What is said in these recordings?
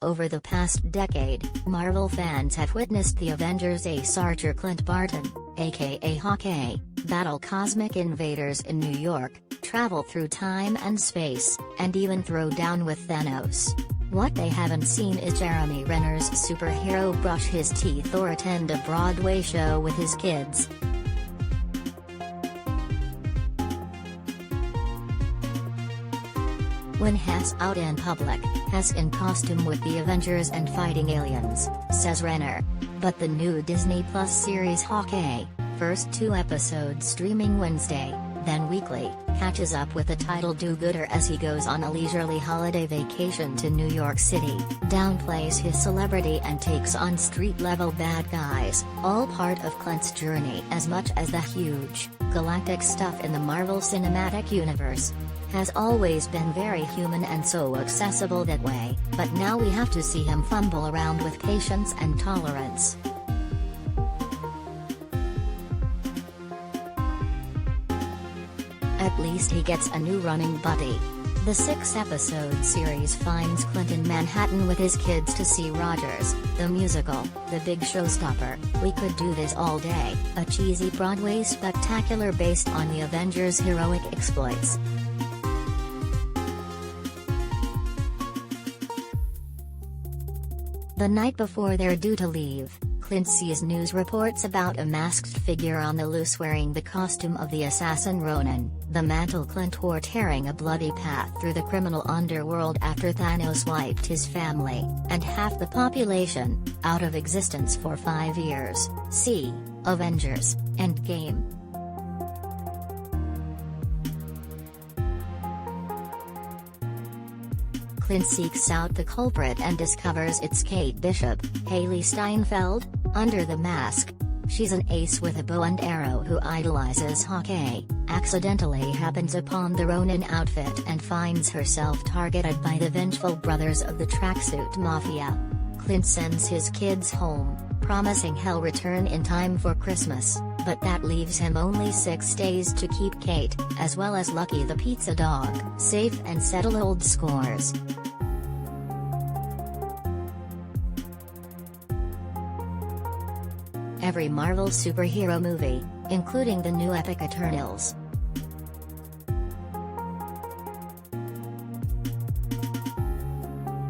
Over the past decade, Marvel fans have witnessed the Avengers ace archer Clint Barton, aka Hawkeye, battle cosmic invaders in New York, travel through time and space, and even throw down with Thanos. What they haven't seen is Jeremy Renner's superhero brush his teeth or attend a Broadway show with his kids. When Hess out in public, Hess in costume with the Avengers and fighting aliens, says Renner. But the new Disney Plus series Hawkeye, first 2 episodes streaming Wednesday, then weekly, catches up with the title do-gooder as he goes on a leisurely holiday vacation to New York City, downplays his celebrity and takes on street-level bad guys, all part of Clint's journey as much as the huge, galactic stuff in the Marvel Cinematic Universe. Has always been very human and so accessible that way, but now we have to see him fumble around with patience and tolerance. At least he gets a new running buddy. The 6-episode series finds Clint in Manhattan with his kids to see Rogers, the musical, the big showstopper. We Could Do This All Day, a cheesy Broadway spectacular based on the Avengers' heroic exploits. The night before they're due to leave, Clint sees news reports about a masked figure on the loose wearing the costume of the assassin Ronin, the mantle Clint wore, tearing a bloody path through the criminal underworld after Thanos wiped his family, and half the population, out of existence for 5 years. See Avengers: Endgame. Clint seeks out the culprit and discovers it's Kate Bishop, Haley Steinfeld, under the mask. She's an ace with a bow and arrow who idolizes Hawkeye, accidentally happens upon the Ronin outfit and finds herself targeted by the vengeful brothers of the tracksuit mafia. Clint sends his kids home, promising he'll return in time for Christmas, but that leaves him only 6 days to keep Kate, as well as Lucky the pizza dog, safe and settle old scores. Every Marvel superhero movie, including the new epic Eternals.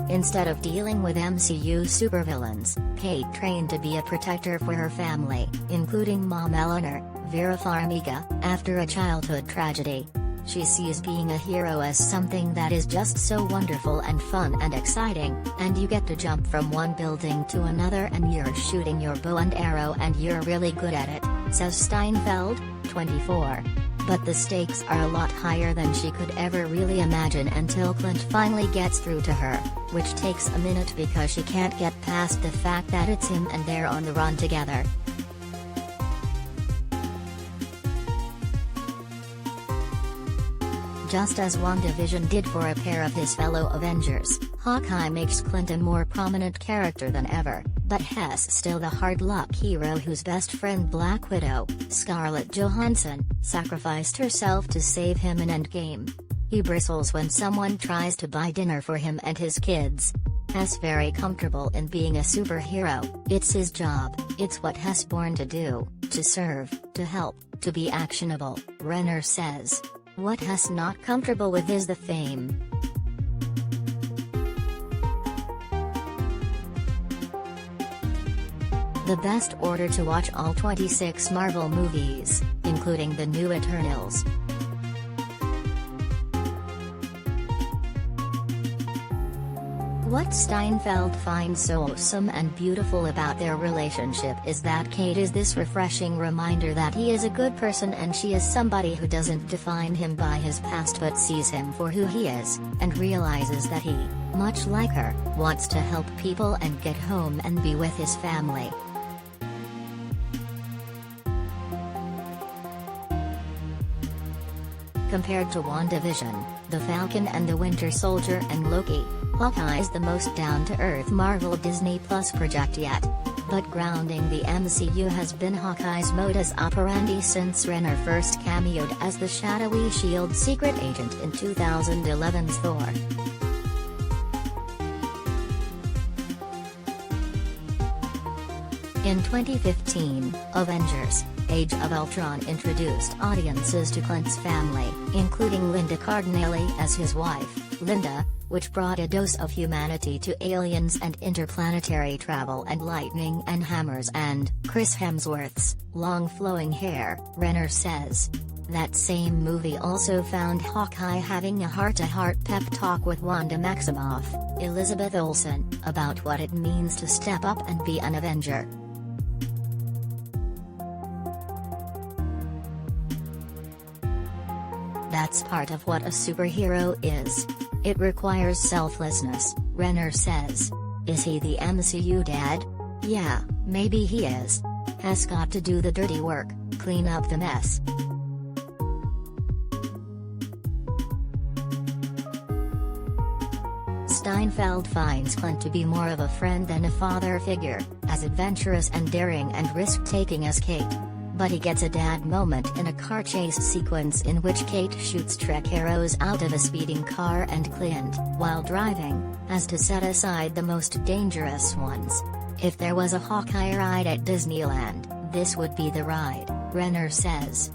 Instead of dealing with MCU supervillains, Kate trained to be a protector for her family, including Mom Eleanor, Vera Farmiga, after a childhood tragedy. She sees being a hero as something that is just so wonderful and fun and exciting, and you get to jump from one building to another and you're shooting your bow and arrow and you're really good at it, says Steinfeld, 24. But the stakes are a lot higher than she could ever really imagine until Clint finally gets through to her, which takes a minute because she can't get past the fact that it's him and they're on the run together. Just as WandaVision did for a pair of his fellow Avengers, Hawkeye makes Clint a more prominent character than ever, but Hess still the hard-luck hero whose best friend Black Widow, Scarlett Johansson, sacrificed herself to save him in Endgame. He bristles when someone tries to buy dinner for him and his kids. Hess very comfortable in being a superhero. It's his job, it's what Hess born to do, to serve, to help, to be actionable, Renner says. What Hess not comfortable with is the fame. The best order to watch all 26 Marvel movies, including the new Eternals. What Steinfeld finds so awesome and beautiful about their relationship is that Kate is this refreshing reminder that he is a good person and she is somebody who doesn't define him by his past but sees him for who he is, and realizes that he, much like her, wants to help people and get home and be with his family. Compared to WandaVision, The Falcon and the Winter Soldier and Loki, Hawkeye is the most down-to-earth Marvel Disney Plus project yet. But grounding the MCU has been Hawkeye's modus operandi since Renner first cameoed as the shadowy S.H.I.E.L.D. secret agent in 2011's Thor. In 2015, Avengers: Age of Ultron introduced audiences to Clint's family, including Linda Cardinale as his wife, Linda, which brought a dose of humanity to aliens and interplanetary travel and lightning and hammers and Chris Hemsworth's long flowing hair, Renner says. That same movie also found Hawkeye having a heart-to-heart pep talk with Wanda Maximoff, Elizabeth Olsen, about what it means to step up and be an Avenger. That's part of what a superhero is. It requires selflessness, Renner says. Is he the MCU dad? Yeah, maybe he is. Has got to do the dirty work, clean up the mess. Steinfeld finds Clint to be more of a friend than a father figure, as adventurous and daring and risk-taking as Kate. But he gets a dad moment in a car chase sequence in which Kate shoots Trek arrows out of a speeding car and Clint, while driving, has to set aside the most dangerous ones. If there was a Hawkeye ride at Disneyland, this would be the ride, Renner says.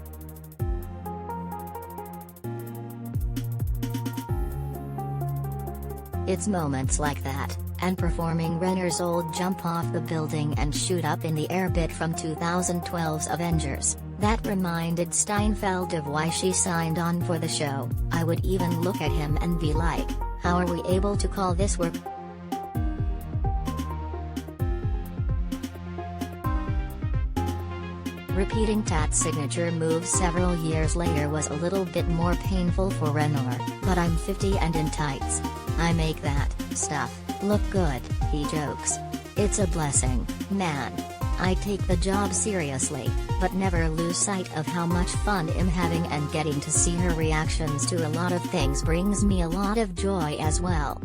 It's moments like that, and performing Renner's old jump off the building and shoot up in the air bit from 2012's Avengers, that reminded Steinfeld of why she signed on for the show. I would even look at him and be like, how are we able to call this work? Repeating Tat's signature move several years later was a little bit more painful for Renner, but I'm 50 and in tights. I make that stuff look good, he jokes. It's a blessing, man. I take the job seriously, but never lose sight of how much fun I'm having, and getting to see her reactions to a lot of things brings me a lot of joy as well.